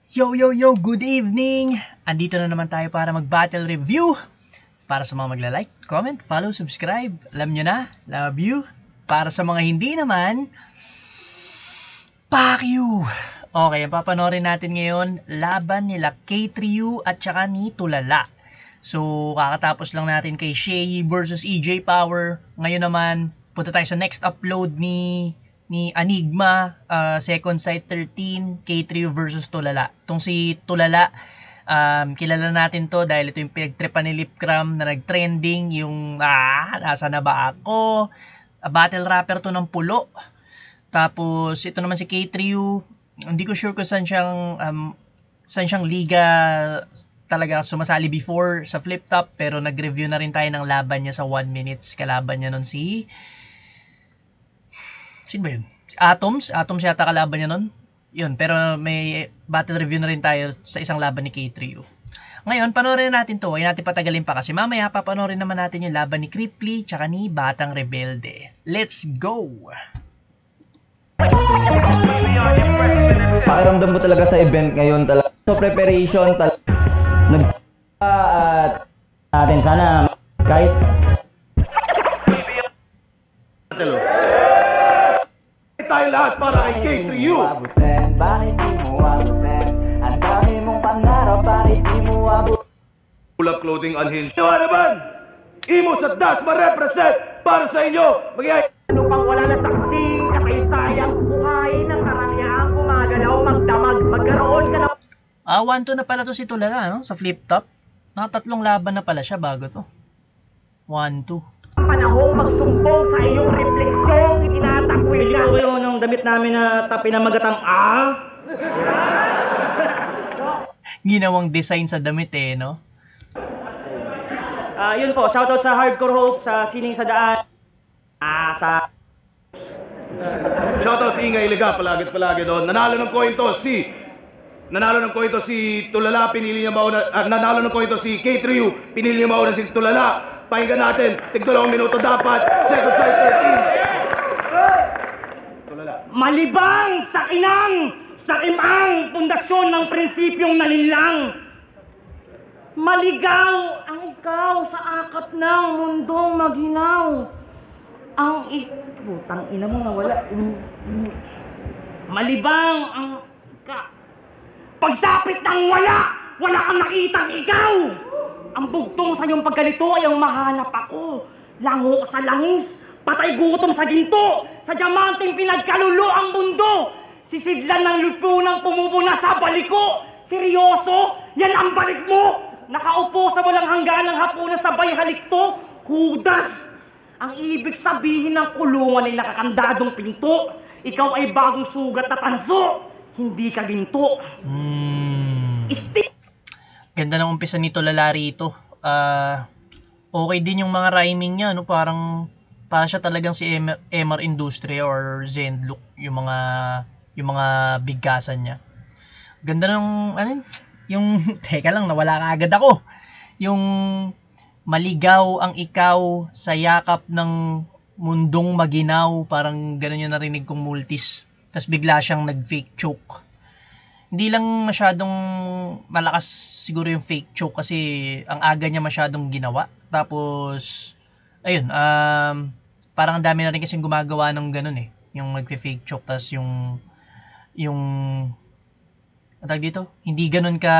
Good evening! Andito na naman tayo para mag-battle review. Para sa mga magla-like, comment, follow, subscribe. Alam nyo na, love you. Para sa mga hindi naman, fuck you! Okay, ang papanorin natin ngayon, laban nila K3U at saka ni Tulala. So, kakatapos lang natin kay Shay versus EJ Power. Ngayon naman, punta tayo sa next upload ni Enigma, Second Sight 13, K3U versus Tulala. Itong si Tulala, kilala natin to dahil ito yung pinagtripan ni Lipcram na nag-trending, yung nasa na ba ako? Battle rapper to ng pulo. Tapos ito naman si K3U, hindi ko sure kung saan siyang liga talaga sumasali before sa Flip Top, pero nag-review na rin tayo ng laban niya sa 1 minutes. Kalaban niya nun si... Sino ba yun? Atoms yata kalaban niya nun. Yun, pero may battle review na rin tayo sa isang laban ni K3U. Ngayon, panoorin natin to. Huwag natin patagalin pa kasi mamaya papanoorin naman natin yung laban ni Cripply tsaka ni Batang Rebelde. Let's go! Pakiramdam mo talaga sa event ngayon talaga. So preparation talaga. At natin sana kahit tayo lahat para kay K3U. Bakit di mo abutin? Ang dami mong pangarap, bakit di mo abutin? Ulap Clothing Unhinged. Diba naman? Imos at Das ma-represent para sa inyo. Magyay. Ano pang wala na saksi, nakaisayang buhay ng karangyaan gumagalaw, magdamag, magkaroon ka na... 1-2 na pala to si Tulala, no? Sa Flip Top. Nakatatlong laban na pala siya bago to. 1-2. Panahong magsumbong sa iyong refleksyong itinatakwil Bili ko kayo ng damit namin na pinamagatang Ginawang design sa damit no? Yun po, shoutout sa Hardcore Hope, sa Sining sa Daan. Shoutout si Ingay Liga, palagi doon. Nanalo ng coin to si Tulala, pinili niya mauna. Nanalo ng coin to si K3U, pinili niya mauna si Tulala. Pakinggan natin, tig-2 minuto dapat, Second Sight 13. Tulala. Malibang sa imang pundasyon ng prinsipyong nalinlang. Maligaw ang ikaw sa akap ng mundong maghinaw. Putang ina mo, nawala. Malibang ang pagsapit ng wala kang nakitang ikaw. Ang bugtong sa iyong pagkalito ay ang mahanap ako. Lango sa langis, patay gutom sa ginto, sa diamanteng pinagkalulo ang mundo. Sisidlan ng lipunang pumupuna sa baliko. Seryoso? Yan ang balik mo? Nakaupo sa walang hangganang hapunan sabay halikto? Hudas! Ang ibig sabihin ng kulungan ay nakakandadong pinto. Ikaw ay bagong sugat na tanso. Hindi ka ginto. Ganda ng umpisa ni Tulala rito. Okay din yung mga rhyming niya, no? Parang siya talagang si MR Industria or Zenlook, yung mga bigkasan niya. Ganda ng yung teka lang, nawala ka agad ako. Yung maligaw ang ikaw sa yakap ng mundong maginaw, parang ganun yung narinig kong multis. Tapos bigla siyang nag-fake choke. Hindi lang masyadong malakas siguro yung fake choke kasi ang aga niya masyadong ginawa. Tapos, ayun, parang ang dami na rin kasing gumagawa ng ganun yung nag-fake choke. Tapos yung tawag dito, hindi ganun ka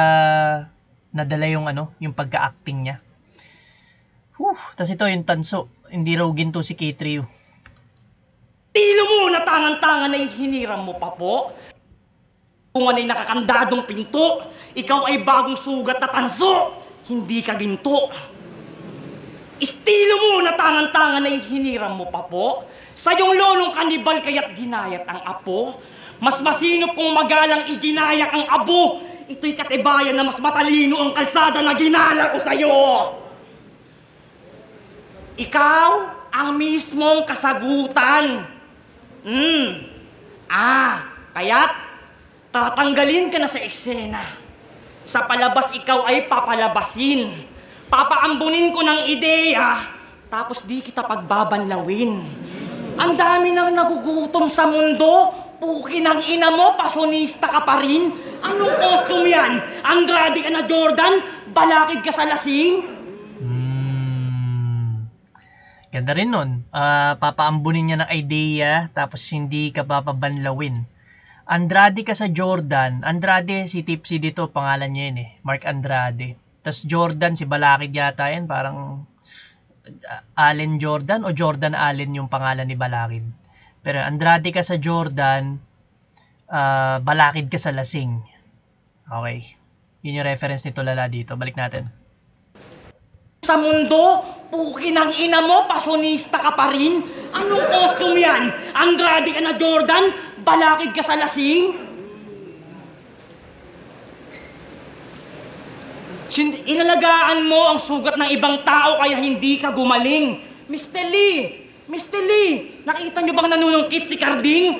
nadala yung pagka-acting niya. Tapos ito yung tanso, hindi raw ginto si K3U. Tilo mo na tangan-tangan ay hiniram mo pa po. Kung anay nakakandadong pinto, ikaw ay bagong sugat na tanso, hindi ka ginto. Estilo mo na tangan-tangan ay hiniram mo pa po. Sa iyong lolong kanibal kaya't ginayat ang apo. Mas masinop kung magalang iginayak ang abo. Ito'y katibayan na mas matalino ang kalsada na ginala ko sa'yo. Ikaw ang mismong kasagutan. Kaya't tatanggalin ka na sa eksena. Sa palabas ikaw ay papalabasin. Papaambunin ko ng ideya, tapos di kita pagbabanlawin. Ang dami nang nagugutom sa mundo, Puki ng ina mo, pasyonista ka pa rin? Anong costume yan? Andrade ka na Jordan? Balakid ka sa lasing? Ganda rin nun. Papaambunin niya ng idea tapos hindi ka papabanlawin. Andrade ka sa Jordan. Andrade, si Tipsy dito, pangalan niya yun eh. Mark Andrade. Tapos Jordan, si Balakid yata yan. Parang Allen Jordan o Jordan Allen yung pangalan ni Balakid. Pero Andrade ka sa Jordan, Balakid ka sa lasing. Okay. Yun yung reference ni Tulala dito. Balik natin. Sa mundo, puki ng ina mo, pasyonista ka pa rin? Anong costume yan? Andrade ka na Jordan? Balakid ka sa lasing? Inalagaan mo ang sugat ng ibang tao kaya hindi ka gumaling. Mr. Lee, nakita niyo bang nanunungkit si Carding?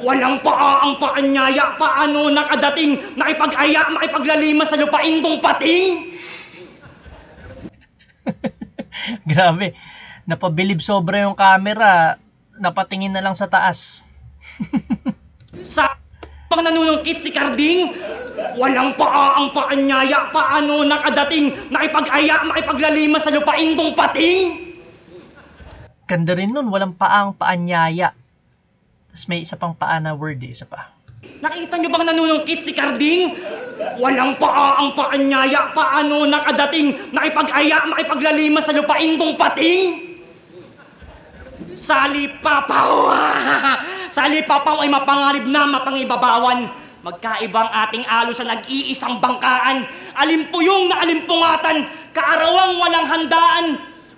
Walang paa ang paanyaya, paano nakadating, nakipag-aya, makipaglalima sa lupain tong pating? Grabe. Napabilib sobra yung camera. Napatingin na lang sa taas. Sa pang nanunungkit si Carding? Walang paa ang paanyaya, paano nakadating, nakipag-aya, makipaglalima sa lupain tong pating? Ganda rin nun, walang paang paanyaya. Tapos may isa pang paa na word eh, isa pa. Nakita niyo bang nanunungkit si Carding? Walang paa ang paanyaya, paano nakadating, nakipag-aya, makipaglalima sa lupain tong pating? Salipapaw! Salipapaw ay mapangarib na mapangibabawan. Magkaibang ating alo sa nag-iisang bangkaan. Alimpuyong na alimpungatan, kaarawang walang handaan.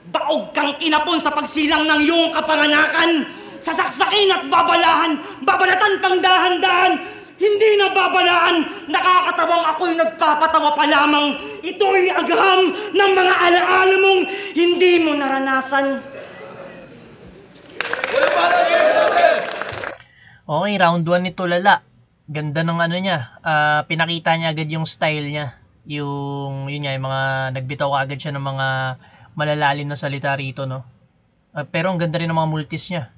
Baog kang kinapon sa pagsilang ng iyong kapanganakan. Sasaksakin at babalahan, babalatan pang dahan-dahan. Hindi na babalaan, nakakatawang ako'y nagpapatawa pa lamang. Ito'y agam ng mga alaala mong hindi mo naranasan. Okay, round 1 ni Tulala. Ganda ng ano niya. Pinakita niya agad yung style niya. Yun nga, yung mga nagbitaw agad siya ng mga malalalim na salita rito, no? Pero ang ganda rin ng mga multis niya.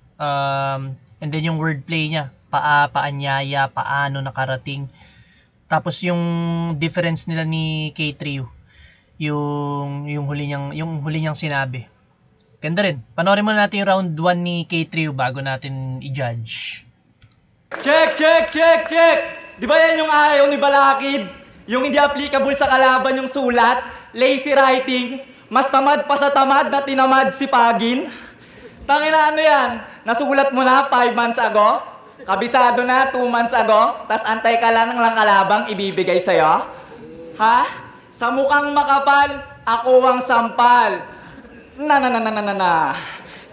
And then yung wordplay niya. Paa, paanyaya, paano nakarating. Tapos yung difference nila ni K3U. Yung huli niyang sinabi. Ganda rin. Panoorin muna natin yung round 1 ni K3U bago natin i-judge. Check! Di ba yan yung ayaw ni Balakid? Yung hindi applicable sa kalaban yung sulat? Lazy writing? Mas tamad pa sa tamad na tinamad si Pagin? Tangina ano yan? Nasulat mo na 5 months ago? Kabisado na 2 months ago? Tas antay ka lang ng kalabang ibibigay sa'yo? Ha? Sa mukhang makapal, ako ang sampal. Na.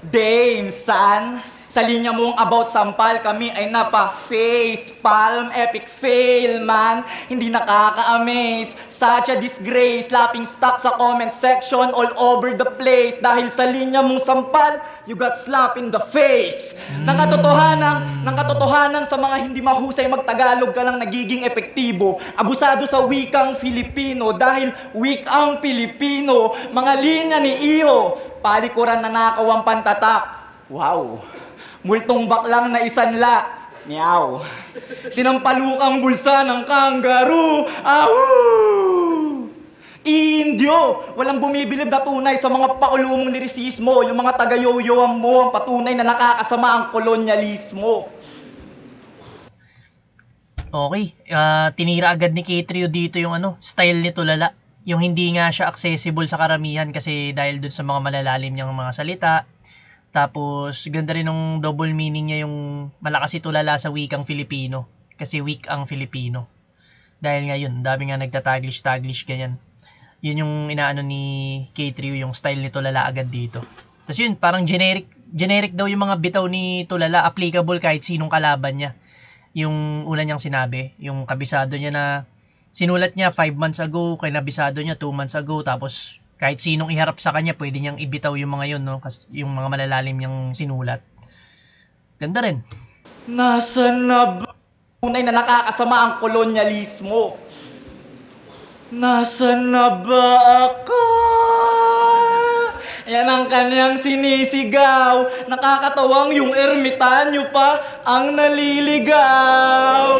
Dame, son. Sa linya mong about sampal, kami ay napa-face palm, epic fail, man. Hindi nakaka-amaze. Such a disgrace, slapping stock sa comment section all over the place. Dahil sa linya mong sampal, you got slap in the face. Nang katotohanan sa mga hindi mahusay magtagalog ka lang nagiging epektibo. Abusado sa wikang Filipino dahil weak ang Pilipino. Mga linya ni Iyo, palikuran na nakaw ang pantatak. Wow. Multong baklang na isanla. Meow. Sinampalukang bulsa ng kangaroo. Ahoo! Indio! Walang bumibilib na tunay sa mga pakulumong lirisismo. Yung mga taga-yoyoan mo ang patunay na nakakasama ang kolonyalismo. Okay. Tinira agad ni K3U dito yung style ni Tulala. Yung hindi nga siya accessible sa karamihan kasi dahil dun sa mga malalalim niyang mga salita. Tapos, ganda rin ng double meaning niya yung malakas si Tulala sa wikang Filipino. Kasi weak ang Filipino. Dahil nga yun, dami nga nagtataglish-taglish ganyan. Yun yung inaano ni K3U, yung style ni Tulala agad dito. Tapos yun, parang generic daw yung mga bitaw ni Tulala, applicable kahit sinong kalaban niya. Yung una niyang sinabi, yung kabisado niya na sinulat niya 5 months ago, kay nabisado niya 2 months ago, tapos kahit sinong iharap sa kanya, pwede niyang ibitaw yung mga yun, no? Kasi yung mga malalalim niyang sinulat. Ganda rin. Nasaan na ba? Tunay na nakakasama ang kolonyalismo. Nasaan na ba ako? Yan ang kanyang sinisigaw. Nakakatawang yung ermitanyo pa ang naliligaw.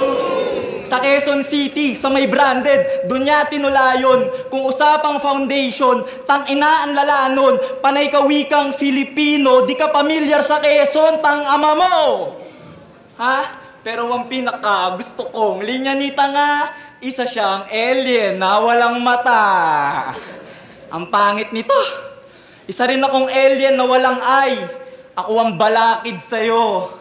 Sa Quezon City, sa may branded, doon niya tinulayon. Kung usapang foundation, tang ina ang lalanon. Panay ka wikang Filipino, di ka pamilyar sa Quezon, tang ama mo. Ha? Pero ang pinaka gusto kong linyanita nga, isa siyang alien na walang mata. Ang pangit nito. Isa rin akong alien na walang eye. Ako ang balakid sa'yo.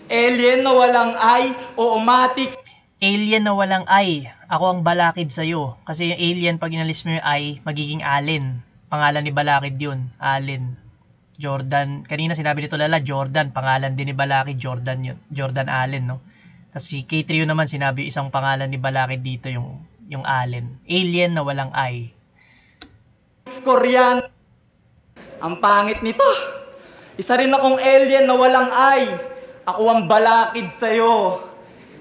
Alien na walang eye o omatic. Alien na walang eye. Ako ang balakid sa'yo. Kasi yung alien, pag inalis mo yung eye, magiging Allen. Pangalan ni balakid yun. Allen. Jordan. Kanina sinabi nito Lala, Jordan. Pangalan din ni balakid, Jordan yun. Jordan Allen, no? Tapos si K3U naman, sinabi isang pangalan ni balakid dito, yung Allen. Alien na walang eye. Korean. Ang pangit nito. Isa rin akong alien na walang eye. Ako ang balakid sa'yo.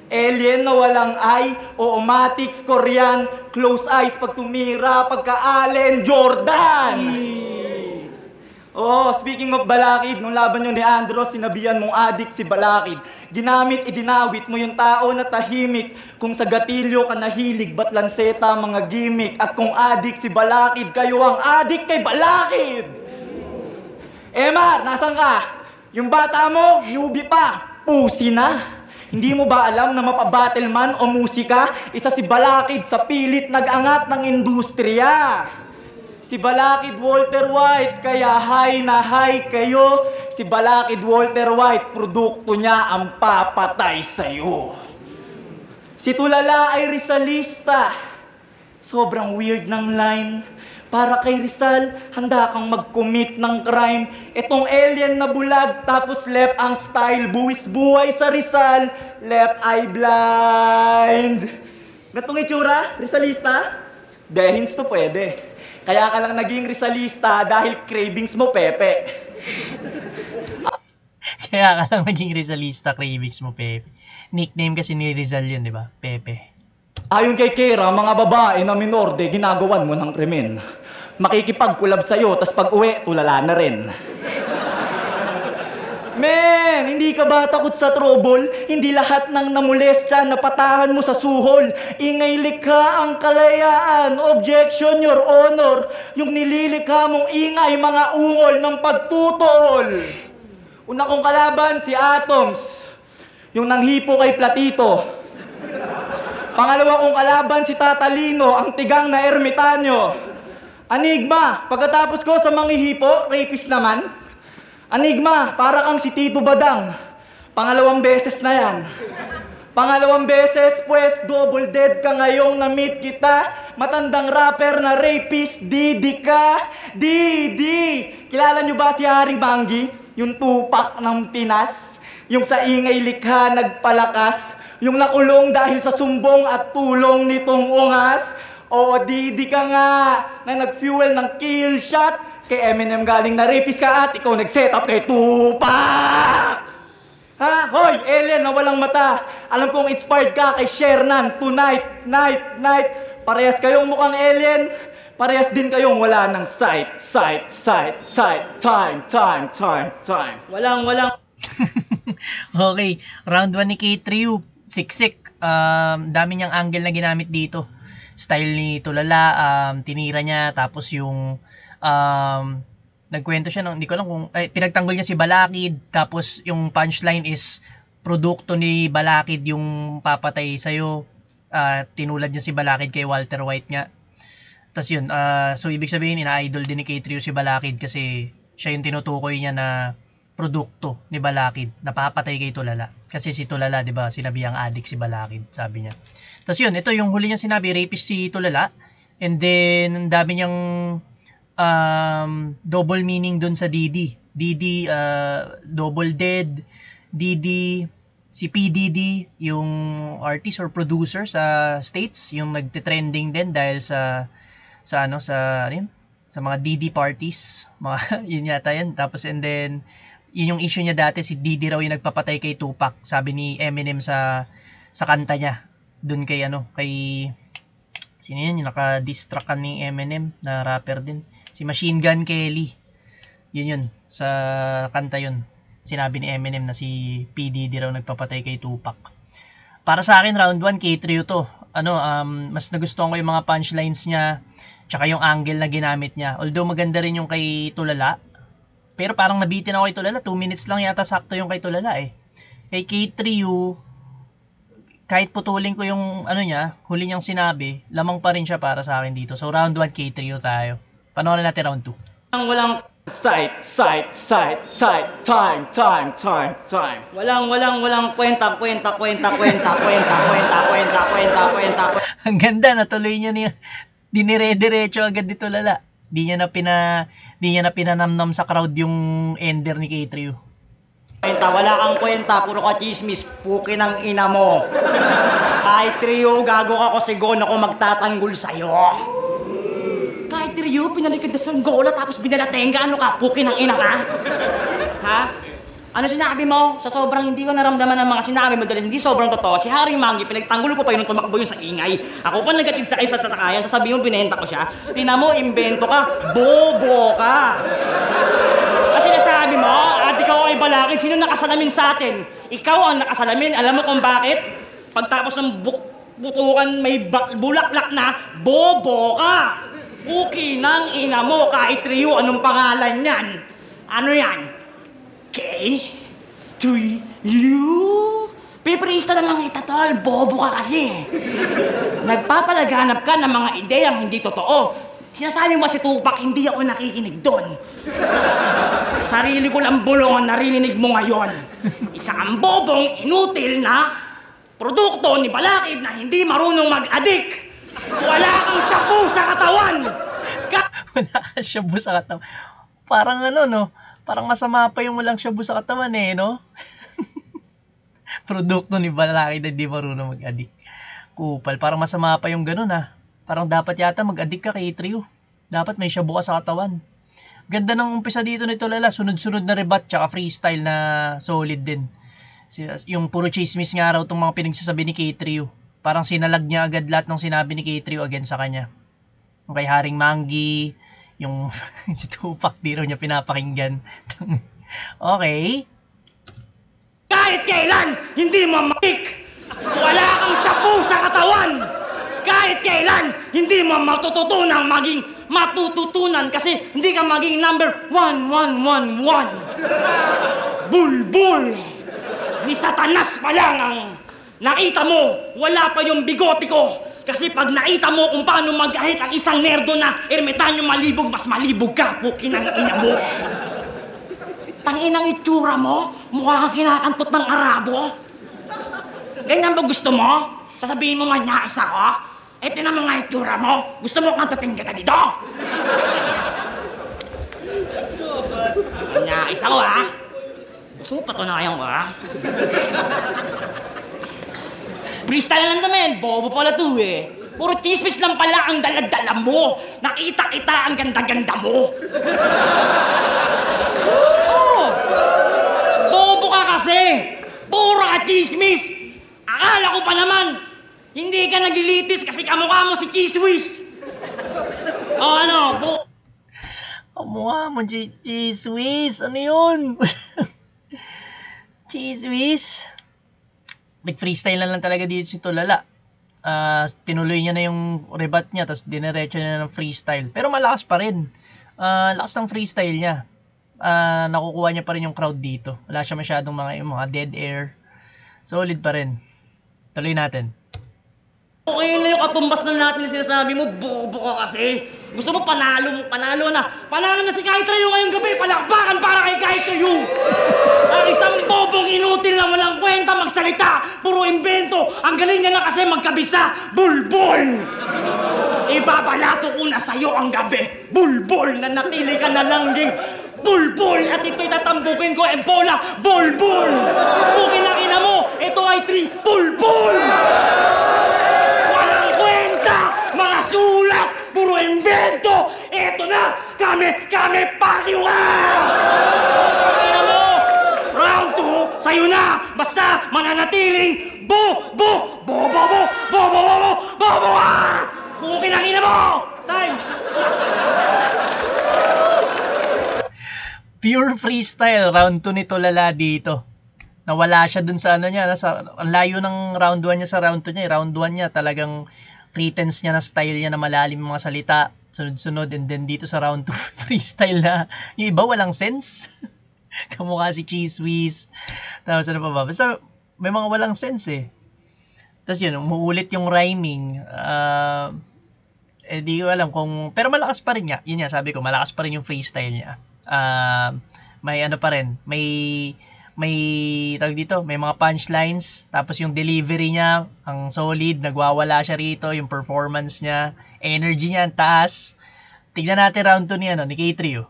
Alien na walang eye o omatics Korean. Close eyes pag tumira, pagka-Allen Jordan. Oh, speaking of balakid, nung laban nyo ni Andros, sinabihan mong adik si balakid. Ginamit, idinawit mo yung tao na tahimik. Kung sa gatilyo ka nahilig, ba't lanseta mga gimmick? At kung adik si balakid, kayo ang adik kay balakid! Emar, nasan ka? Yung bata mo, newbie pa, pusi na. Hindi mo ba alam na mapabattleman o musika? Isa si balakid sa pilit nag-angat ng industriya. Si balakid Walter White, kaya high na high kayo. Si balakid Walter White, produkto niya ang papatay sa'yo. Si Tulala ay Rizalista. Sobrang weird ng line. Para kay Rizal, handa kang mag-commit ng crime. Itong alien na bulag, tapos left ang style. Buwis buhay sa Rizal, left eye blind. Gatong itsura, Rizalista? Dehins to pwede. Kaya ka lang naging Rizalista dahil cravings mo, Pepe. Kaya ka lang naging Rizalista, cravings mo, Pepe. Nickname kasi ni Rizal yun, di ba? Pepe. Ayon kay Kera, mga babae na minorde, ginagawan mo ng krimen. Makikipagkulab sa'yo, tas pag uwi, tulala na rin. Men, hindi ka ba takot sa trouble? Hindi lahat ng namulestya napatahan mo sa suhol. Ingay likha ang kalayaan, objection your honor. Yung nililikha mong ingay, mga ungol ng pagtutol. Una kong kalaban, si Atoms. Yung nanghipo kay Platito. Pangalawa kong kalaban, si Tatalino, ang tigang na ermitanyo. Anigma, pagkatapos ko sa manghihipo, rapist naman. Anigma, para kang si Tito Badang. Pangalawang beses na yan. Pangalawang beses, pues, double dead ka ngayong na-meet kita. Matandang rapper na rapist, Didi ka. Didi! Kilala nyo ba si Harry Banggi? Yung tupak ng Pinas? Yung sa ingay likha nagpalakas? Yung nakulong dahil sa sumbong at tulong nitong ungas? O Didi ka nga na nag-fuel ng kill shot? Kay Eminem galing na rapist ka at ikaw nag-set up kay Tupac! Ha? Hoy, alien na walang mata. Alam kong inspired ka kay Shernan. Tonight, night. Parehas kayong mukhang alien. Parehas din kayong wala ng sight. Time. Walang. Okay, round 1 ni K3U. Siksik. Dami niyang angle na ginamit dito. Style ni Tulala, tinira niya, tapos yung nagkwento siya ng, hindi ko alam kung, pinagtanggol niya si Balakid, tapos yung punchline is, produkto ni Balakid yung papatay sa'yo, tinulad niya si Balakid kay Walter White nga. Tapos yun, so ibig sabihin, ina-idol din ni K3U si Balakid kasi siya yung tinutukoy niya na produkto ni Balakid, napapatay kay Tulala. Kasi si Tulala, di ba, sinabihang addict si Balakid, sabi niya. Tapos yun, ito yung huli niya sinabi, rapist si Tulala. And then, ang dami niyang double meaning dun sa Didi. Didi, double dead. Didi, si PDD, yung artist or producer sa States, yung nagte-trending din dahil sa mga Didi parties. Yun yata yan. Tapos, and then, yun yung issue niya dati, si Didi raw yung nagpapatay kay Tupac. Sabi ni Eminem sa kanta niya. Doon kay sino yun, yung naka-diss track ni Eminem na rapper din, si Machine Gun Kelly. Yun, sa kanta yun. Sinabi ni Eminem na si P. Diddy raw nagpapatay kay Tupac. Para sa akin, round 1, K-Trio to. Mas nagustuhan ko yung mga punchlines niya, tsaka yung angle na ginamit niya. Although maganda rin yung kay Tulala, pero parang nabitin ako kay Tulala. 2 minutes lang yata sakto yung kay Tulala eh. Kay K-Trio, kahit putulin ko yung huli niyang sinabi, lamang pa rin siya para sa akin dito. So round 1, K-Trio tayo. Panoorin natin round 2. Walang sight, time. Walang kwenta. Ang ganda, natuloy niya niya. Dinire-diretso agad dito lala. Di niya na pinanamnam sa crowd yung ender ni K-Trio. Wala kang kwenta, puro ka chismis, puki ng ina mo. Kahit trio, gago ka kasi go na ko magtatanggol sa'yo. Kahit trio, pinalikad na sa gola tapos binalatenga, ano ka, puki ng ina ka? Ha? Ano sinabi mo? Sa sobrang hindi ko naramdaman ng mga sinabi mo dahil hindi sobrang totoo, si Haring Mangi, pinagtanggol ko pa yun nung tumakbo yun sa ingay. Ako pa nagatid sa isa sa sakayan, sasabihin mo binenta ko siya. Tina mo, imbento ka, bobo ka. Kasi nasabi mo, at ikaw ay balakid, sino nakasalamin sa atin? Ikaw ang nakasalamin, alam mo kung bakit? Pagtapos ng butukan may bulaklak na, bobo ka! Puki ng ina mo, kahit trio, anong pangalan yan? Ano yan? K-3-U? Piprista na lang kita, tol, bobo ka kasi. Nagpapalaganap ka ng mga ideyang hindi totoo. Sinasabi mo si Tupac, hindi ako nakikinig doon. Sarili ko lang bulong ang narinig mo ngayon. Isa kang bobong, inutil na produkto ni Balakid na hindi marunong mag-addict. Wala kang shabu sa katawan! Wala kang shabu sa katawan. Parang parang masama pa yung walang shabu sa katawan eh, no? Produkto ni Balakid na hindi marunong mag-addict. Kupal, parang masama pa yung ganun ha. Parang dapat yata mag-addict ka kay Trio. Dapat may shabu ka sa katawan. Ganda ng umpisa dito nito lala. Sunod-sunod na rebat tsaka freestyle na solid din. Yung puro chismis nga raw itong mga pinagsasabi ni K-Trio. Parang sinalag niya agad lahat ng sinabi ni K-Trio against sa kanya. Yung kay Haring Mangi, yung si Tupac di raw niya pinapakinggan. Okay. Kahit kailan, hindi mo matik! Wala kang shabu sa katawan! Kahit kailan, hindi mo matututunan maging matututunan kasi hindi ka maging number 1111. Bulbul! Ni Satanas pa lang ang nakita mo, wala pa yung bigote ko. Kasi pag nakita mo kung paano mag-ahit ang isang nerdo na ermitanyo malibog, mas malibog ka, puki ng ina mo. Tanginang itsura mo, mukha kang kinakantot ng Arabo. Ganyan ba gusto mo? Sasabihin mo manyais ako? Tinan mo nga itsura mo. Gusto mo kantutin kita dito? Manyais ako ha? Gusto mo patunayan ko ha? Freestyle lang naman, bobo pala to eh. Puro chismis lang pala ang daladala mo. Nakita kita ang ganda-ganda mo. Oh, bobo ka kasi. Puro ka chismis. Akala ko pa naman, hindi ka naglilitis kasi kamukha mo si Chiswis. O ano, Kamukha mo, Chiswis. Ano yun? Chiswis. Nag-freestyle na lang talaga dito si Tulala. Tinuloy niya na yung rebat niya, tapos dinerecho niya ng freestyle. Pero malakas pa rin. Lakas ng freestyle niya. Nakukuha niya pa rin yung crowd dito. Wala siya masyadong mga dead air. Solid pa rin. Tuloy natin. Okay na yung katumbas na natin na sinasabi mo, bobo ka kasi. Gusto mo panalo na. Panalo na si Kahit Rayo ngayong gabi, palakpakan para kay Kahit Rayo. Ang isang bobong inutil na walang kwenta magsalita, puro imbento. Ang galing niya na kasi magkabisa, bulbul. Ibabalato ko na sa'yo ang gabi, bulbul, na natili ka na langging. Bulbul! At ito'y tatambukin ko, Ebola, bulbul! Bukin ang ina mo, ito ay 3, bulbul! Walang kwenta, mga sulat, puro invento! Eto na, kami, pariwa! Ina mo, round 2, sa'yo na! Basta mananatiling, bobo ka! Bukin ang ina mo! Time! Pure freestyle, round 2 ni Tulala dito. Nawala siya dun sa ano niya, ang layo ng round 1 niya sa round 2 niya. Round 1 niya talagang pretense niya na style niya na malalim yung mga salita, sunod-sunod, and then dito sa round 2, freestyle na, yung iba walang sense. Kamukha si Cheese Whiz. Tapos ano pa ba? Basta may mga walang sense eh. Tapos yun, umuulit yung rhyming. Di ko alam kung, pero malakas pa rin niya. Yun nga, sabi ko, malakas pa rin yung freestyle niya. May ano pa rin, may tawag dito, may mga punchlines, tapos yung delivery niya, ang solid, nagwawala siya rito, yung performance niya, energy niya, ang taas. Tignan natin round 2 ni K3.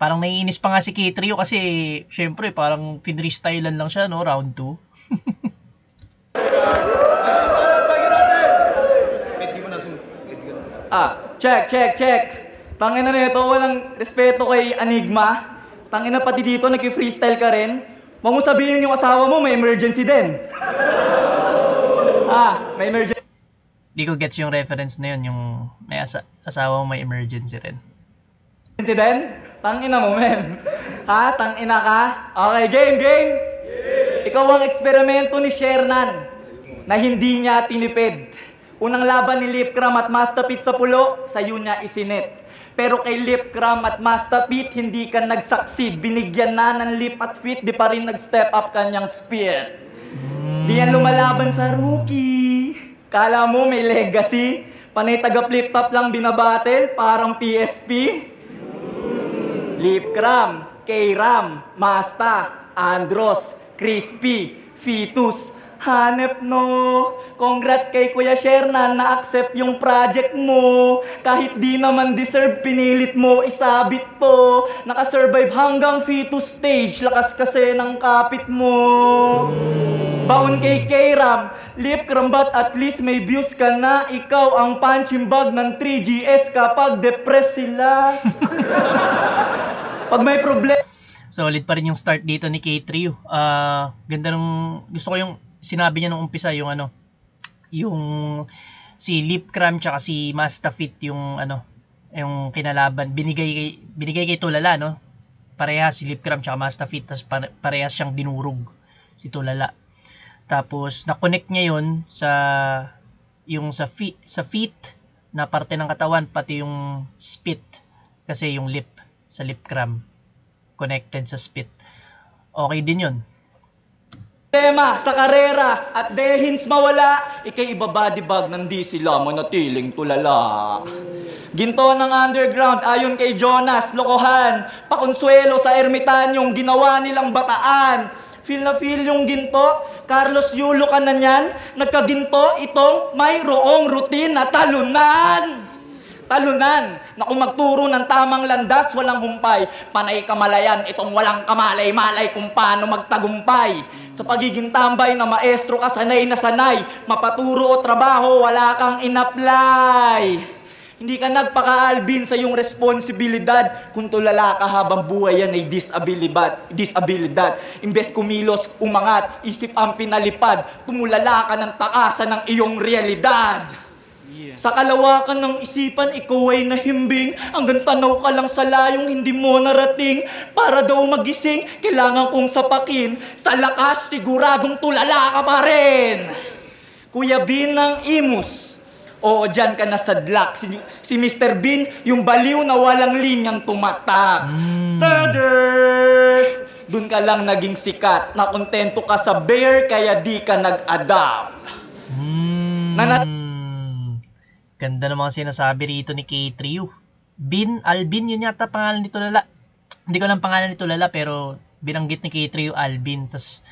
Parang naiinis pa nga si K3 kasi, syempre, parang finrestylan lang siya, no, round 2. Check. Tangina na ito, walang respeto kay Enigma. Tangina pati dito, nag-freestyle ka rin. Huwag mo sabihin yung asawa mo, may emergency din. May emergency. Di ko gets yung reference na yun, yung may asawa mo may emergency rin. Emergency din? Tangina mo, men. Tangina ka? Okay, game. Ikaw ang eksperimento ni Shernan na hindi niya tinipid. Unang laban ni Lipcram at Mastapit sa pulo, sa'yo niya isinit. Pero kay Lipcram at Mastapit, hindi ka nag-succeed. Binigyan na ng lip at feet, di pa rin nag-step up kanyang speed. Di yan lumalaban sa rookie. Kala mo may legacy? Panay taga-flip-top lang binabattle, parang PSP. Lipcram, K-Ram, Masta, Andros, Crispy, Fetus, Hanep no. Congrats kay Kuya Shernan na-accept yung project mo. Kahit di naman deserve, pinilit mo isabit to. Nakasurvive hanggang fetus stage, lakas kasi ng kapit mo. Baon kay K-Ram, Lipcram ba't at least may views ka na. Ikaw ang punching bag ng 3GS kapag depressed sila. Pag may problema. Solid pa rin yung start dito ni K3. Ganda nung, gusto ko yung sinabi niya nung umpisa, yung ano, yung si Lipcram tsaka si Mastafit, yung ano, yung kinalaban, binigay kay Tulala, no? Parehas si Lipcram tsaka Mastafit, tapos parehas siyang dinurog si Tulala. Tapos na-connect niya yun sa yung sa feet na parte ng katawan, pati yung spit, kasi yung lip sa Lipcram connected sa spit. Okay din yun. Tema sa karera at dehins mawala, ikay ibabody bag ng di sila manatiling tulala. Ginto ng underground ayon kay Jonas, lokohan, pakonsuelo sa ermitanyong ginawa nilang bataan. Feel na feel yung ginto, Carlos Yulo ka na niyan, nagkaginto itong mayroong routine na talunan. Na kung magturo ng tamang landas, walang humpay. Panay kamalayan, itong walang kamalay-malay kung paano magtagumpay. Sa pagiging tambay na maestro ka, sanay na sanay. Mapaturo o trabaho, wala kang in-apply. Hindi ka nagpaka-albin sa iyong responsibilidad. Kung tulala ka habang buhay yan ay disabilidad. Imbes kumilos, umangat, isip ang pinalipad. Tumulala ka ng takasan ng iyong realidad. Sa kalawakan ng isipan, ikaw ay nahimbing. Hanggang tanaw ka lang sa layong hindi mo narating. Para daw magising, kailangan kong sapakin. Sa lakas, siguradong tulala ka pa rin. Kuya Bin ng Imus. Oo, dyan ka na sadlak. Si Mr. Bean, yung baliw na walang linyang tumatak. Doon ka lang naging sikat. Nakontento ka sa bear, kaya di ka nag-adapt. Ganda ng mga sinasabi rito ni K3U. Alvin, yun yata pangalan ni Tulala. Hindi ko lang pangalan ni Tulala, pero binanggit ni K3U Alvin. Tapos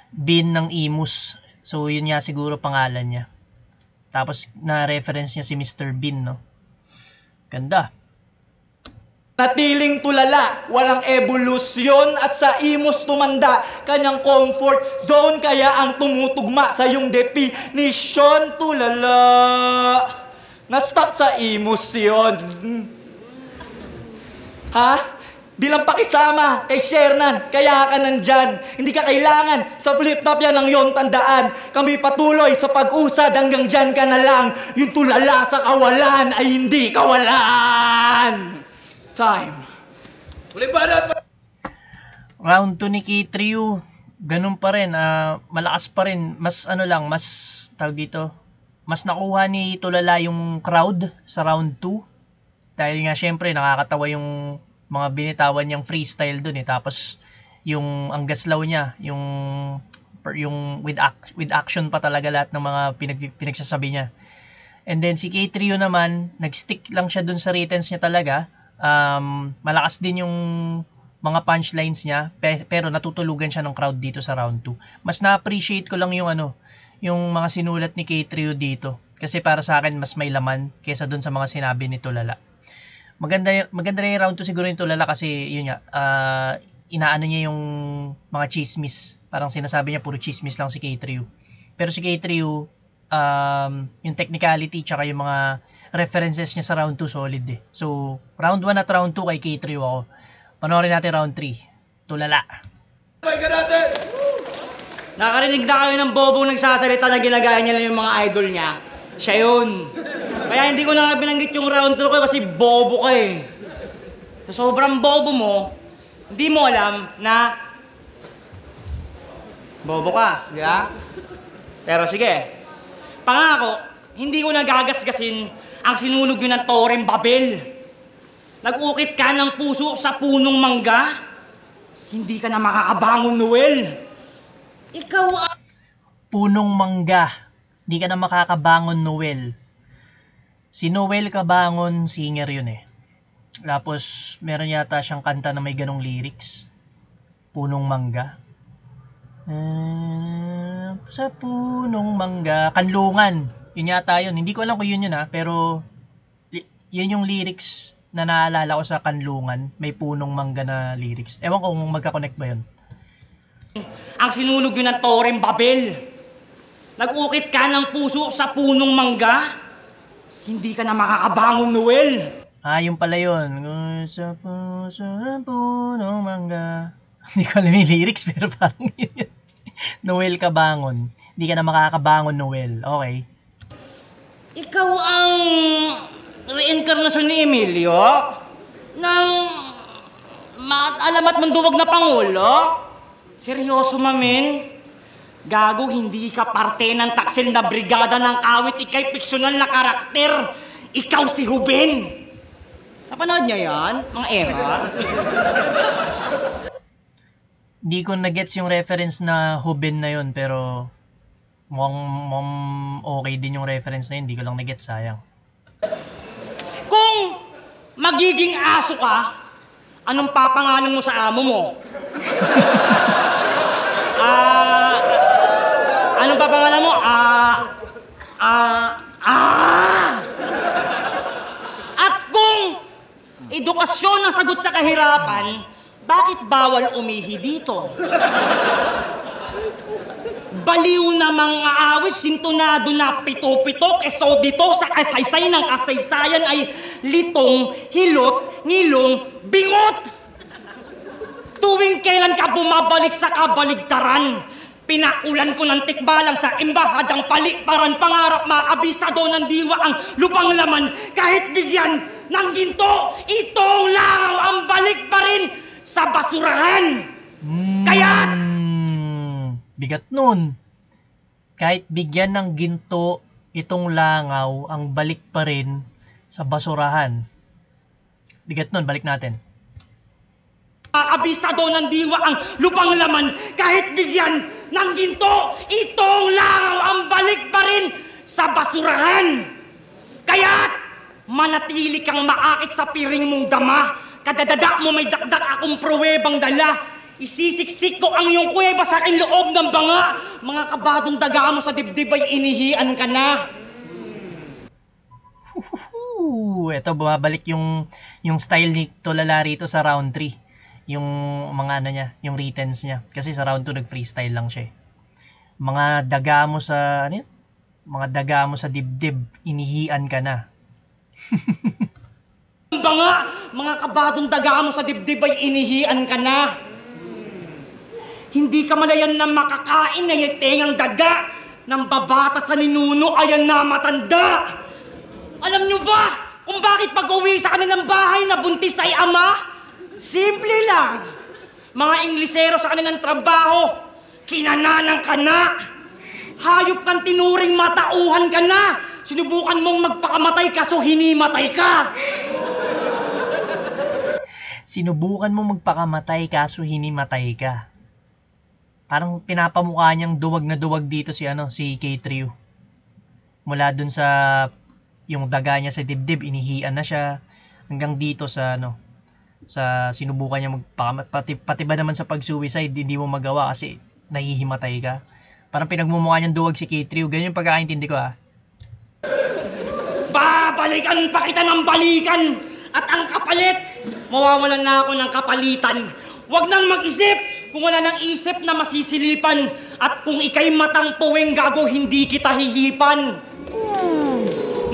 Bin ng Imus. So yun nga siguro pangalan niya. Tapos na-reference niya si Mr. Bean, no? Ganda. Natiling tulala, walang evolusyon at sa Imus tumanda. Kanyang comfort zone kaya ang tumutugma sa iyong definition tulala. Na-stuck sa Imus yun. Ha? Bilang pakisama kay Shernan, kaya ka nandyan. Hindi ka kailangan sa flip-top yan ang iyong tandaan. Kami patuloy sa pag-usad hanggang dyan ka na lang. Yung tulala sa kawalan ay hindi kawalan. Time. Ulit banat! Round 2 ni K3U, ganun pa rin, malakas pa rin. Mas ano lang, mas tawag dito, mas nakuha ni Tulala yung crowd sa round 2. Dahil nga syempre nakakatawa yung mga binitawan niyang freestyle dun eh. Tapos yung ang gaslaw niya, yung with action pa talaga lahat ng mga pinagsasabi niya. And then si K3U naman, nag-stick lang siya dun sa writtens niya talaga. Malakas din yung mga punchlines niya, pero natutulugan siya ng crowd dito sa round 2. Mas na-appreciate ko lang yung yung mga sinulat ni K3U dito. Kasi para sa akin, mas may laman kaysa dun sa mga sinabi ni Tulala. Maganda na yung round 2 siguro yung Tulala kasi yun nga, inaano niya yung mga chismis. Parang sinasabi niya puro chismis lang si K3U. Pero si K3U, yung technicality tsaka yung mga references niya sa round 2 solid eh. So, round 1 at round 2 kay K3U ako. Panoorin natin round 3. Tulala. Pahinga natin! Nakarinig na kayo ng bobong nagsasalita na ginagaya niya lang yung mga idol niya. Siya yun. Kaya hindi ko na nga binanggit yung round 2 ko kasi bobo ka eh. Sa sobrang bobo mo, hindi mo alam na bobo ka, di ba? Pero sige, pangako, hindi ko nagagasgasin ang sinunog yun ng Torrem Babel. Nag-ukit ka ng puso sa punong mangga, hindi ka na makakabangon, Noel. Ikaw Punong mangga, hindi ka na makakabangon, Noel. Si Noel Cabangon, singer yun eh. Tapos, meron yata siyang kanta na may ganong lyrics. Punong mangga. Sa punong mangga. Kanlungan. Yun yata yun. Hindi ko alam kung yun pero yun yung lyrics na naalala ko sa Kanlungan. May punong mangga na lyrics. Ewan ko kung magka-connect ba yun. ang sinunog yun ng Torrem Babel. Nag-ukit ka ng puso sa punong mangga, hindi ka na makakabangon, Noel. Yung pala yun. Sa puso ng punong mangga. Hindi ko alam yung lyrics pero parang yun. Noel Cabangon. Hindi ka na makakabangon, Noel. Okay. Ikaw ang reinkarnasyon ni Emilio ng alamat manduwag na Pangulo? Seryoso, mamin? Gago, hindi ka parte ng taksil na brigada ng kawit. Ika'y fiksyonal na karakter. Ikaw si Huben. Napanood niya yan? Mga era? Hindi ko na-gets yung reference na Huben na yun pero mukhang okay din yung reference na yun. Hindi ko lang na-gets, sayang. Kung magiging aso ka, anong papangalan mo sa amo mo? Anong papangalan mo? At kung edukasyon ang sagot sa kahirapan, bakit bawal umihi dito? Baliw na mga awis, sintonado na pito-pito, keso dito sa kasaysay ng kasaysayan ay litong, hilot, ngilong, bingot! Tuwing kailan ka bumabalik sa kabaligtaran, pinakulan ko ng tikbalang sa imbahadang palikparan, pangarap makabisado ng diwa ang lupang laman, kahit bigyan ng ginto, itong langaw ang balik pa rin sa basurahan. Kaya't bigat nun. Kahit bigyan ng ginto, itong langaw ang balik pa rin sa basurahan. Bigat nun, balik natin. Makabisado ng diwa ang lupang laman, kahit bigyan ng ginto, itong langaw ang balik pa rin sa basurahan. Kaya't manatili kang maakit sa piring mong dama, kadadada mo may dakdak akong pruwebang dala. Isisiksik ko ang iyong kuweba sa aking loob ng banga. Mga kabadong daga mo sa dibdib ay inihian ka na. Ito, bumabalik yung style ni Tulala rito sa round 3. Yung mga niya, yung writtens niya. Kasi sa round 2 nag-freestyle lang siya. Mga daga mo sa, mga daga mo sa dibdib, inihian ka na. Banga, mga kabadong daga mo sa dibdib ay inihian ka na. Hindi ka malayan na makakain na tengang daga ng babata sa ninuno ayan na matanda. Alam nyo ba kung bakit pag-uwi sa kanilang bahay na buntis ay ama? Simple lang. Mga Inglisero sa kanilang trabaho, kinananang ka na. Hayop kang tinuring matauhan ka na. Sinubukan mong magpakamatay kaso hinimatay ka. Sinubukan mo magpakamatay kaso hinimatay ka. Parang pinapamukha niyang duwag na duwag dito si K3U. Mula dun sa yung daga niya sa dibdib, inihian na siya hanggang dito sa sa sinubukan niya magpakamatay, pati ba naman sa pag-suicide hindi mo magawa kasi nahihimatay ka. Parang pinagmumukha niyang duwag si K3U. Ganyan yung pagkakaintindi ko Babalikan pa kita ng balikan. At ang kapalit, mawawalan na ako ng kapalitan. Huwag nang mag-isip kung wala nang isip na masisilipan. At kung ikay matangpuwing gago, hindi kita hihipan.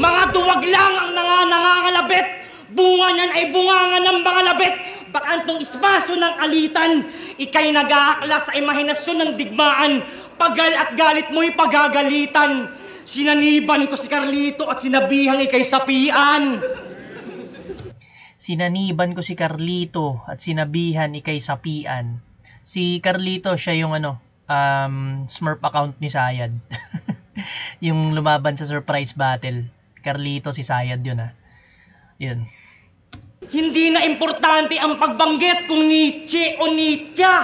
Mga duwag lang ang nangangalabit. Bunga niyan ay bunganga ng mga labit. Bakantong espasyo ng alitan. Ikay nag-aakla sa imahinasyon ng digmaan. Pagal at galit mo'y pagagalitan. Sinaniban ko si Carlito at sinabihang ikay sapian. Sinaniban ko si Carlito at sinabihan ikay sapian. Si Carlito, siya yung Smurf account ni Sayad. Yung lumaban sa surprise battle. Carlito si Sayad yun Yun. Hindi na importante ang pagbanggit kung Nietzsche o Nietzsche.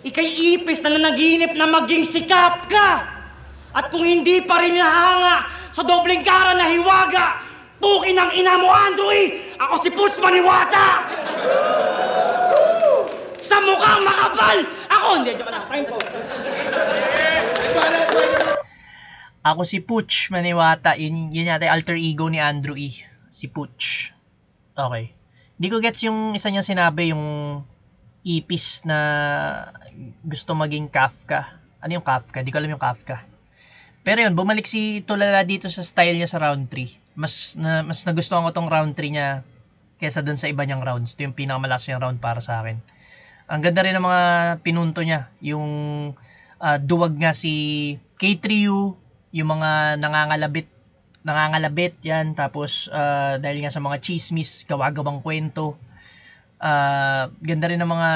Ikay ipis na nanaginip na maging sikap ka. At kung hindi pa rin nahanga sa dobleng kara na hiwaga, pukin ang ina mo, Andrew! Ako si Push Maniwata! Sa mukhang makapal! Ako! Hindi, joke lang. Time po. Ako si Pooch Maniwata. Yun yata alter ego ni Andrew E. Si Pooch. Okay. Hindi ko gets yung isa niya sinabi, yung ipis na gusto maging Kafka. Ano yung Kafka? Di ko alam yung Kafka. Pero yun, bumalik si Tulala dito sa style niya sa round 3. Mas nagustuhan ko tong round 3 niya kesa dun sa iba niyang rounds. Ito yung pinakamalakas niyang round para sa akin. Ang ganda rin ng mga pinunto niya. Yung duwag nga si K3U, yung mga nangangalabit yan. Tapos dahil nga sa mga chismis, gawa-gawang kwento. Ganda rin ng mga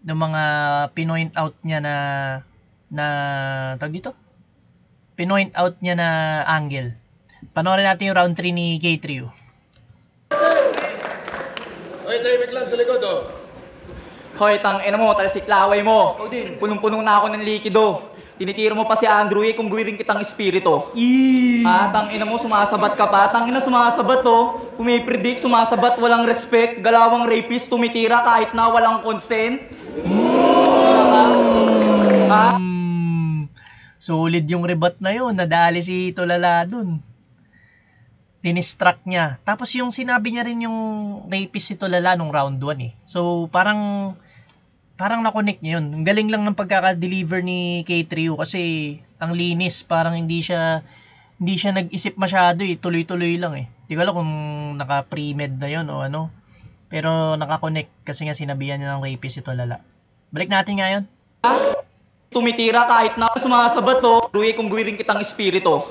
ng mga pinoint out niya na tawag dito? Pinoint out niya na angle. Panoorin natin yung round 3 ni K3U. Ay, tahimik lang sa likod, Hoy, tangina mo, talasik laway mo. Punong-punong na ako ng likido. Tinitiro mo pa si Andrew kung guwiring kitang espiritu. Tangina mo, sumasabat ka pa. Tangina, sumasabat Pumipredict, sumasabat, walang respect. Galawang rapist, tumitira kahit na walang consent. Solid yung rebut na yun. Nadali si Tulala dun. Dinistract niya. Tapos yung sinabi niya rin yung rapist si Tulala nung round 1 So parang na-connect niya yun. Ang galing lang ng pagkaka-deliver ni K3U kasi ang linis. Parang hindi siya nag-isip masyado Tuloy-tuloy lang Hindi ko alam kung naka-pre-med na yun o ano. Pero naka-connect kasi nga sinabihan niya ng rapist si Tulala. Balik natin ngayon. Tumitira kahit na sumasabat Ruy kung guwiring kitang espiritu.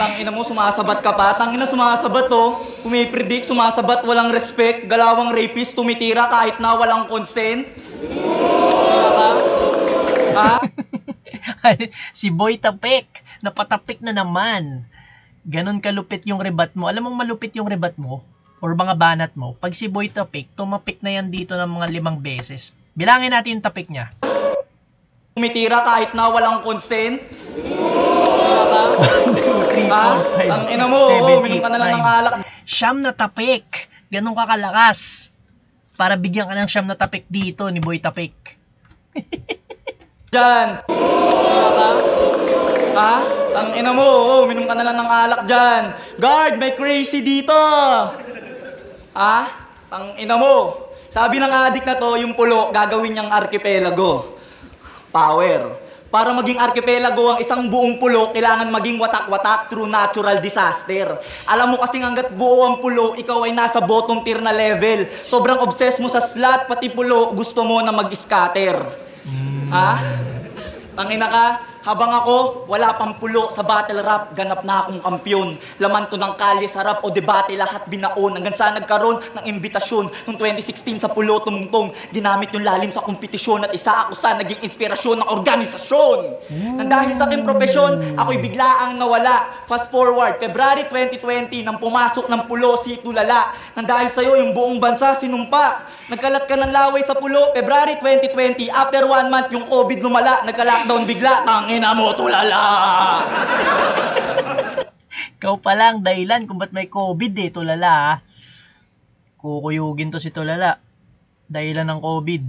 Tangina mo, sumasabat ka pa. Tangina, sumasabat Pumipredict, sumasabat, walang respect. Galawang rapist, tumitira kahit na walang consent. Si Boy Tapik, napatapik na naman. Ganon kalupit yung rebat mo. Alam mong malupit yung rebat mo or mga banat mo. Pag si Boy Tapik, tumapik na yan dito ng mga 5 beses. Bilangin natin yung tapik niya. Tumitira kahit na walang consent. 1, 2, 3, 4, 5, Ang ina mo, minum ka na lang ng alak. Siyam na tapik. Ganon ka kalakas. Para bigyan ka ng siyam na tapik dito ni Boy Tapik. Diyan. Ang ina mo, minum ka na lang ng alak dyan. Guard, may crazy dito. Ang ina mo. Sabi ng adik na to, yung pulo, gagawin niyang archipelago. Power. Para maging archipelago ang isang buong pulo, kailangan maging watak-watak through natural disaster. Alam mo kasing hanggat buo ang pulo, ikaw ay nasa bottom tier na level. Sobrang obsessed mo sa slot, pati pulo, gusto mo na mag-scatter. Tangina ka, Habang ako, wala pang pulo sa battle rap, ganap na akong kampyon. Laman to ng kalye, sarap o debate, lahat binaon. Hanggang sa nagkaroon ng imbitasyon. Noong 2016 sa pulo tumungtong, ginamit yung lalim sa kompetisyon at isa ako sa naging inspirasyon ng organisasyon. Nang dahil sa aking propesyon, ako'y biglaang nawala. Fast forward, February 2020, nang pumasok ng pulo si Tulala. Nang dahil sa'yo, yung buong bansa sinumpa. Nagkalat ka ng laway sa pulo, February 2020. After 1 month, yung COVID lumala. Nagka-lockdown bigla. Tangina mo, Tulala! Ikaw pa lang dahilan kung ba't may COVID Tulala ha. Kukuyugin to si Tulala. Dahilan ng COVID.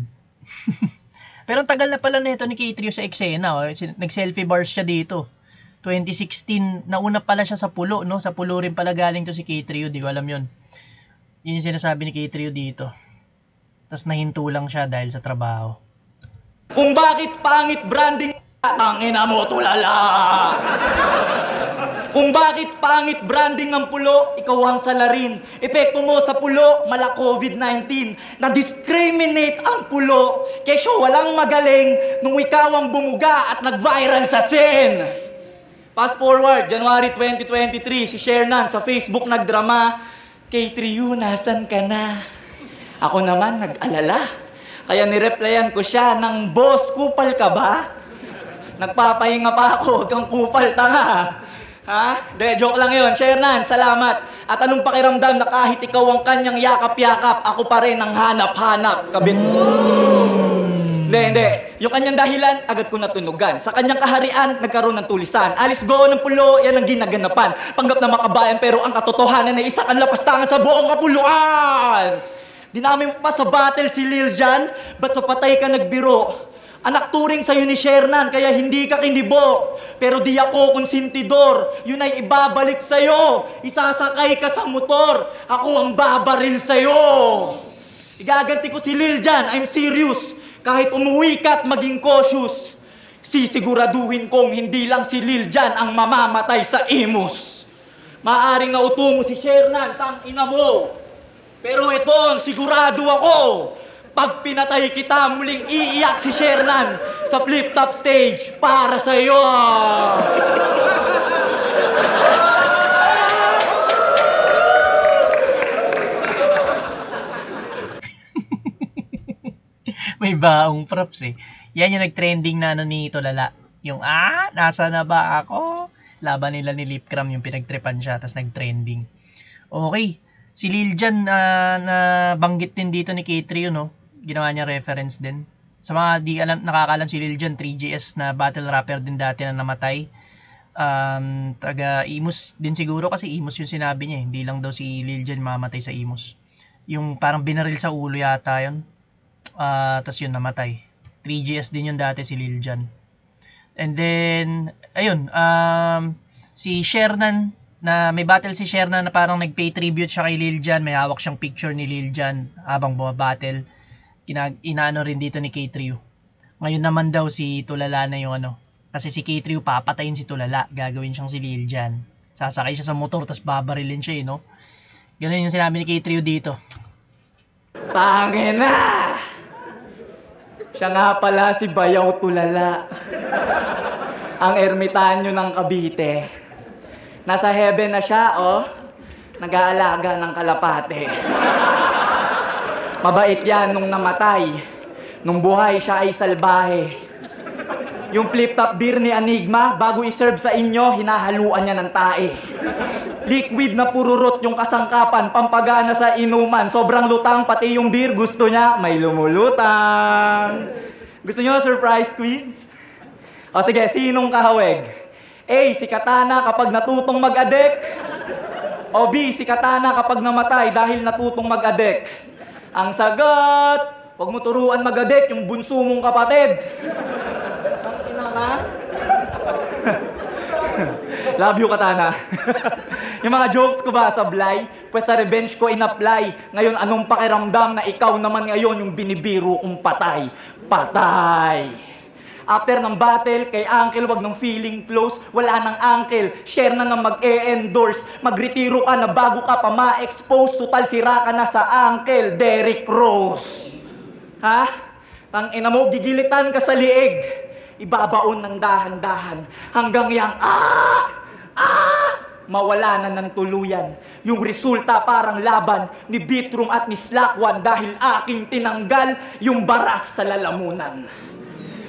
Pero ang tagal na pala nito ni K3 sa eksena. Nag-selfie bars siya dito. 2016, nauna pala siya sa pulo, no? Sa pulo rin pala galing to si K3, di ko alam yun. Yun yung sinasabi ni K3 dito. Tapos nahinto lang siya dahil sa trabaho. Kung bakit pangit branding, tangina mo, Tulala! Kung bakit pangit branding ng pulo, ikaw ang salarin. Epekto mo sa pulo, mala COVID-19. Na-discriminate ang pulo, kesyo walang magaling nung ikaw ang bumuga at nag-viral sa scene. Fast forward, January 2023, si Shernan sa Facebook nagdrama, K3U, nasan ka na? Ako naman nag-alala. Kaya nireplyan ko siya ng, boss, kupal ka ba? Nagpapahinga pa ako, huwag kang kupal, tanga. Ha? De, joke lang yun. Shernan, salamat. At anong pakiramdam na kahit ikaw ang kanyang yakap-yakap, ako pa rin ang hanap-hanap. Kabit. Hindi. Yung kanyang dahilan, agad ko natunugan. Sa kanyang kaharian, nagkaroon ng tulisan. Alis go ng pulo, yan ang ginaganapan. Panggap na makabayan, pero ang katotohanan ay isa kang lapastangan sa buong kapuluan. Dinami mo pa sa battle si Lil Jan, ba't sa patay ka nagbiro? Anak turing sa'yo ni Shernan, kaya hindi ka kinibo. Pero di ako konsentidor, yun ay ibabalik sa'yo. Isasakay ka sa motor, ako ang babaril sa'yo. Igaganti ko si Lil Jan, I'm serious. Kahit umuwi ka at maging cautious, sisiguraduhin kong hindi lang si Lil Jan ang mamamatay sa imus. Maaring nauto mo si Shernan, tangina mo. Pero ito ang sigurado ako. Pag pinatay kita, muling iiyak si Shernan sa flip-top stage para sa'yo. May baong props eh. Yan yung nag-trending na ni Tulala. Yung, nasa na ba ako? Laban nila ni Lipcram yung pinagtripan siya, tapos nag-trending. Okay. Si Lil Jan na banggit din dito ni K3 no? Ginawa niya reference din. Sa mga di nakakalam si Lil Jan, 3GS na battle rapper din dati na namatay. Taga Imus din siguro kasi Imus yung sinabi niya. Hindi lang daw si Lil Jan mamatay sa Imus. Yung parang binaril sa ulo yata yun. Tapos yun namatay. 3GS din yun dati si Lil Jan. And then, ayun, si Shernan, na may battle si Shernan na parang nag-pay tribute siya kay Lil Jan. May hawak siyang picture ni Lil Jan habang bumabattle. Inaano rin dito ni K3. Ngayon naman daw si Tulala na yung ano. Kasi si K3 papatayin si Tulala. Gagawin siyang si Lil Jan. Sasakay siya sa motor tapos babarilin siya no. Ganun yung sinabi ni K3 dito. Tangina! Siya nga pala si Bayaw Tulala. Ang ermitanyo ng Cavite. Nasa heaven na siya, nag-aalaga ng kalapate. Mabait yan nung namatay. Nung buhay siya ay salbahe. Yung flip-top beer ni Enigma, bago iserve sa inyo, hinahaluan niya ng tae. Liquid na pururot yung kasangkapan, pampagana sa inuman. Sobrang lutang, pati yung beer gusto niya, may lumulutang. Gusto niyo surprise quiz? O sige, sinong kahawig? A, si Katana kapag natutong mag-adek. O B, si Katana kapag namatay dahil natutong mag-adek. Ang sagot, huwag mo turuan mag-adek yung bunso mong kapatid. Ang ina ka? Love you, Katana. Yung mga jokes ko ba sablay? Pues sa revenge ko in-apply. Ngayon, anong pakiramdam na ikaw naman ngayon yung binibiro kong patay? Patay! After ng battle, kay Uncle, wag nang feeling close. Wala nang Uncle, share na nang mag-e-endorse. Magretiro ka na bago ka pa ma-expose. Total sira ka na sa Uncle, Derrick Rose. Ha? Tangina mo, gigilitan ka sa liig. ibabaon ng dahan-dahan hanggang yang mawala na ng tuluyan. Yung resulta parang laban ni Bitrum at ni Slakwan dahil aking tinanggal yung baras sa lalamunan.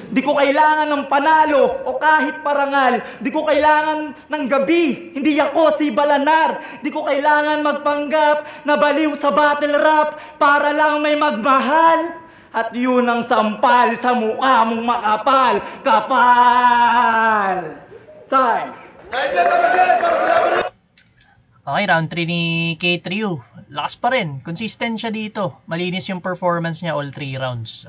Di ko kailangan ng panalo o kahit parangal. Di ko kailangan ng gabi. Hindi ako si Balanar. Di ko kailangan magpanggap na baliw sa battle rap para lang may magmahal. At yun ang sampal sa mukha mong makapal. Kapal! Time! Okay, round 3 ni K3U. Lakas pa rin. Consistent siya dito. Malinis yung performance niya all 3 rounds.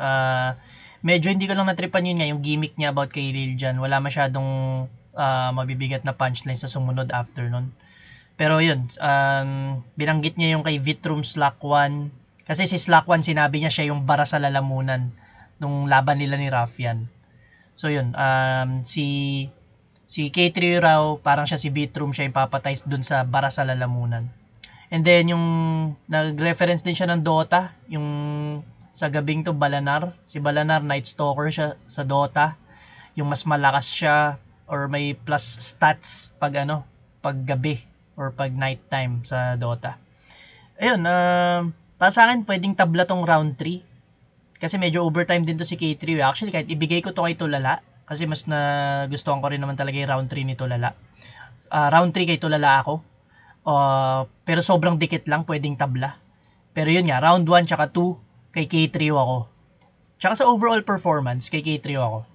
Medyo hindi ko lang natripan yun nga, yung gimmick niya about kay Lil Jon. Wala masyadong mabibigat na punchline sa sumunod after nun. Pero yun, binanggit niya yung kay Vitrum Slakwan. Kasi si Slakwan, sinabi niya siya yung bara sa lalamunan nung laban nila ni Raffian. So yun, si K3 raw, parang siya si Vitrum, siya yung papatay dun sa bara sa lalamunan. And then yung nag-reference din siya ng Dota, yung sa gabing to Balanar. Si Balanar, Night Stalker siya sa Dota. Yung mas malakas siya or may plus stats pag pag gabi or pag nighttime sa Dota. Ayun, para sa akin, pwedeng tabla tong round 3. Kasi medyo overtime din to si K3. Actually, kahit ibigay ko to kay Tulala, kasi mas nagustuhan ko rin naman talaga yung round 3 ni Tulala. Round 3 kay Tulala ako. Pero sobrang dikit lang, pwedeng tabla. Pero yun nga, round 1 tsaka 2, kay K3 ako. Tsaka sa overall performance, kay K3 ako.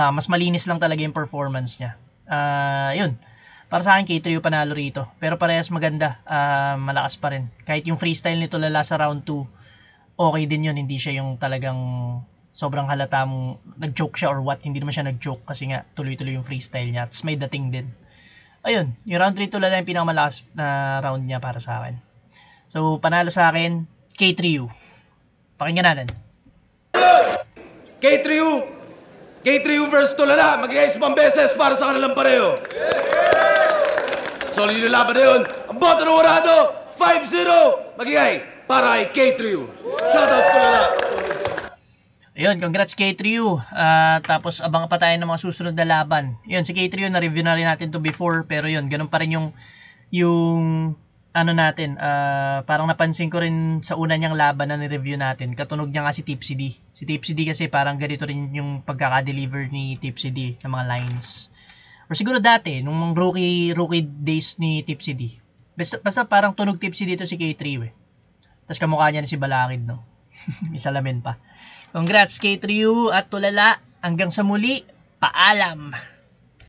Mas malinis lang talaga yung performance niya. Yun. Para sa akin, K3 panalo rito. Pero parehas maganda. Malakas pa rin. Kahit yung freestyle nito lala sa round 2, okay din yun. Hindi siya yung talagang sobrang halata mong nag-joke siya or what. Hindi naman siya nag-joke kasi nga tuloy-tuloy yung freestyle niya. Tapos may dating din. Ayun. Yung round 3 lala yung pinakamalakas na round niya para sa akin. So, panalo sa akin, K3U. Pakinggan natin. K3U versus Tulala. Mag-iayos pang beses para sa kanilang pareho. Solid yung laban na yun. Ang boto ng Warado, 5-0. Mag-iay para kay K3U. Shoutouts Tulala. Ayun, congrats K3U. Tapos abang pa tayo ng mga susunod na laban. Yun, si K3U na-review na rin natin to before. Pero yun, ganun pa rin yung natin, parang napansin ko rin sa una niyang laban na ni-review natin, katunog niya nga si Tipsy D. Si Tipsy D kasi parang ganito rin yung pagkaka-deliver ni Tipsy D ng mga lines. Or siguro dati, nung rookie days ni Tipsy D. Basta parang tunog Tipsy dito si K3 eh. Tapos kamukha niya na si Balakid, no? Isalamin pa. Congrats K3U at Tulala. Hanggang sa muli, paalam!